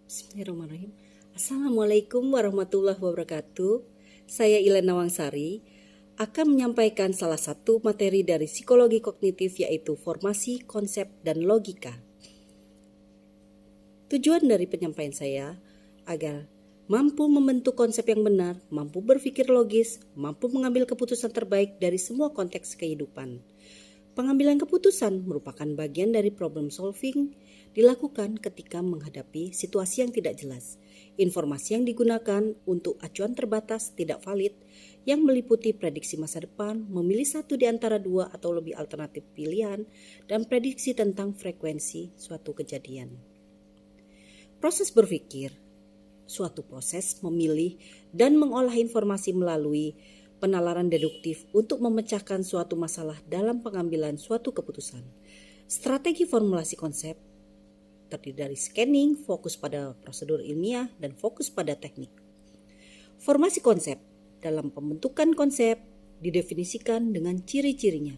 Bismillahirrahmanirrahim. Assalamualaikum warahmatullahi wabarakatuh. Saya Ilena Wangsari akan menyampaikan salah satu materi dari psikologi kognitif, yaitu formasi, konsep, dan logika. Tujuan dari penyampaian saya agar mampu membentuk konsep yang benar, mampu berpikir logis, mampu mengambil keputusan terbaik dari semua konteks kehidupan. Pengambilan keputusan merupakan bagian dari problem solving, dilakukan ketika menghadapi situasi yang tidak jelas. Informasi yang digunakan untuk acuan terbatas tidak valid yang meliputi prediksi masa depan, memilih satu di antara dua atau lebih alternatif pilihan, dan prediksi tentang frekuensi suatu kejadian. Proses berpikir, suatu proses memilih dan mengolah informasi melalui penalaran deduktif untuk memecahkan suatu masalah dalam pengambilan suatu keputusan. Strategi formulasi konsep terdiri dari scanning, fokus pada prosedur ilmiah, dan fokus pada teknik. Formasi konsep dalam pembentukan konsep didefinisikan dengan ciri-cirinya.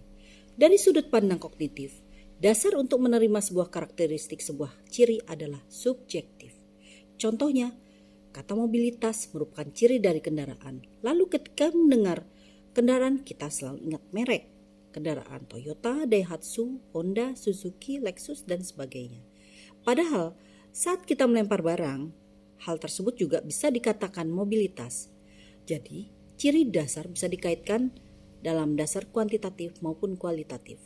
Dari sudut pandang kognitif, dasar untuk menerima sebuah karakteristik sebuah ciri adalah subjektif. Contohnya, kata mobilitas merupakan ciri dari kendaraan. Lalu ketika mendengar kendaraan, kita selalu ingat merek. Kendaraan Toyota, Daihatsu, Honda, Suzuki, Lexus, dan sebagainya. Padahal saat kita melempar barang, hal tersebut juga bisa dikatakan mobilitas. Jadi, ciri dasar bisa dikaitkan dalam dasar kuantitatif maupun kualitatif.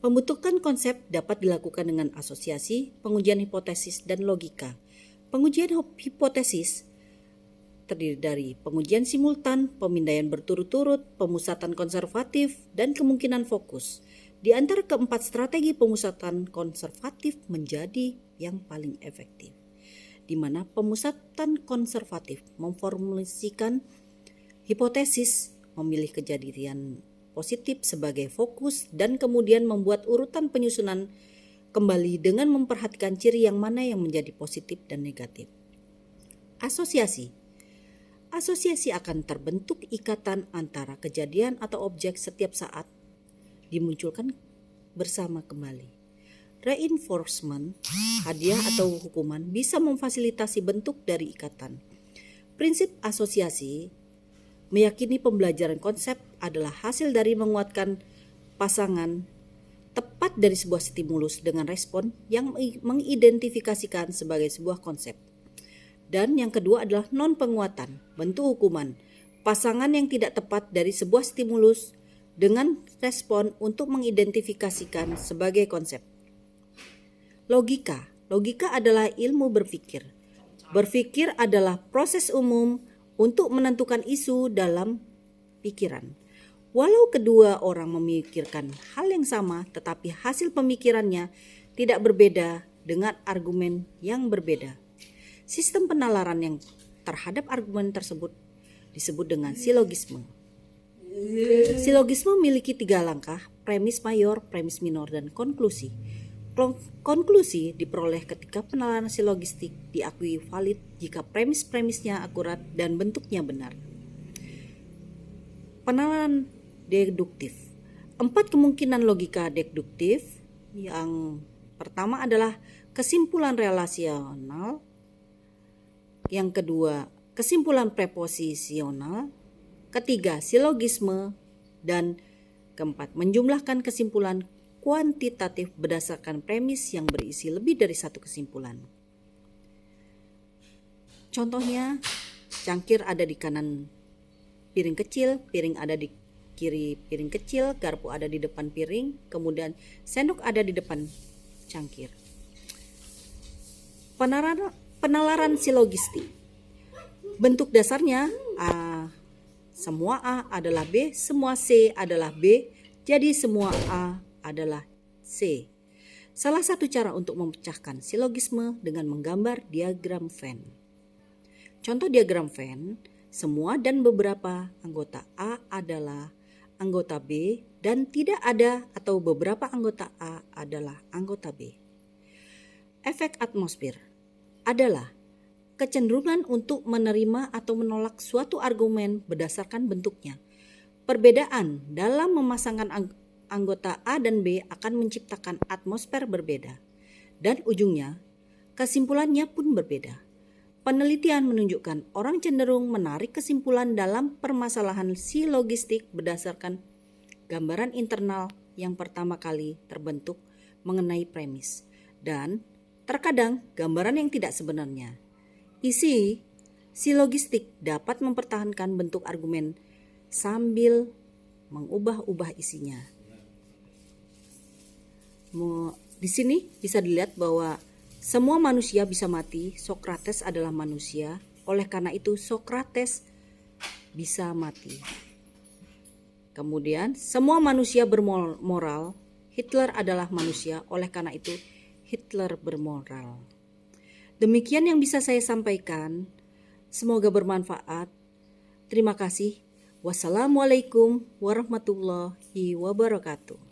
Pembentukan konsep dapat dilakukan dengan asosiasi, pengujian hipotesis, dan logika. Pengujian hipotesis terdiri dari pengujian simultan, pemindaian berturut-turut, pemusatan konservatif, dan kemungkinan fokus. Di antara keempat strategi pemusatan konservatif menjadi yang paling efektif, di mana pemusatan konservatif memformulasikan hipotesis, memilih kejadian positif sebagai fokus, dan kemudian membuat urutan penyusunan kembali dengan memperhatikan ciri yang mana yang menjadi positif dan negatif. Asosiasi akan terbentuk ikatan antara kejadian atau objek setiap saat dimunculkan bersama kembali. Reinforcement, hadiah atau hukuman, bisa memfasilitasi bentuk dari ikatan. Prinsip asosiasi meyakini pembelajaran konsep adalah hasil dari menguatkan pasangan tepat dari sebuah stimulus dengan respon yang mengidentifikasikan sebagai sebuah konsep. Dan yang kedua adalah non-penguatan, bentuk hukuman, pasangan yang tidak tepat dari sebuah stimulus dengan respon untuk mengidentifikasikan sebagai konsep. Logika adalah ilmu berpikir. Berpikir adalah proses umum untuk menentukan isu dalam pikiran. Walau kedua orang memikirkan hal yang sama, tetapi hasil pemikirannya tidak berbeda dengan argumen yang berbeda. Sistem penalaran yang terhadap argumen tersebut disebut dengan silogisme. Silogisme memiliki 3 langkah, premis mayor, premis minor, dan konklusi. Konklusi diperoleh ketika penalaran silogistik diakui valid jika premis-premisnya akurat dan bentuknya benar. Penalaran deduktif. 4 kemungkinan logika deduktif. Yang pertama adalah kesimpulan relasional. Yang kedua, kesimpulan preposisional. Ketiga, silogisme. Dan keempat, menjumlahkan kesimpulan kuantitatif berdasarkan premis yang berisi lebih dari satu kesimpulan. Contohnya, cangkir ada di kanan piring kecil, piring ada di kiri piring kecil, garpu ada di depan piring, kemudian sendok ada di depan cangkir. Penalaran silogistik. Bentuk dasarnya semua A adalah B, semua C adalah B, jadi semua A adalah C. Salah satu cara untuk memecahkan silogisme dengan menggambar diagram Venn. Contoh diagram Venn, semua dan beberapa anggota A adalah anggota B dan tidak ada atau beberapa anggota A adalah anggota B. Efek atmosfer adalah kecenderungan untuk menerima atau menolak suatu argumen berdasarkan bentuknya. Perbedaan dalam memasangkan anggota A dan B akan menciptakan atmosfer berbeda. Dan ujungnya, kesimpulannya pun berbeda. Penelitian menunjukkan orang cenderung menarik kesimpulan dalam permasalahan silogistik berdasarkan gambaran internal yang pertama kali terbentuk mengenai premis, dan terkadang gambaran yang tidak sebenarnya. Isi silogistik dapat mempertahankan bentuk argumen sambil mengubah-ubah isinya. Di sini bisa dilihat bahwa semua manusia bisa mati. Sokrates adalah manusia, oleh karena itu Sokrates bisa mati. Kemudian semua manusia bermoral. Hitler adalah manusia, oleh karena itu Hitler bermoral. Demikian yang bisa saya sampaikan. Semoga bermanfaat. Terima kasih. Wassalamualaikum warahmatullahi wabarakatuh.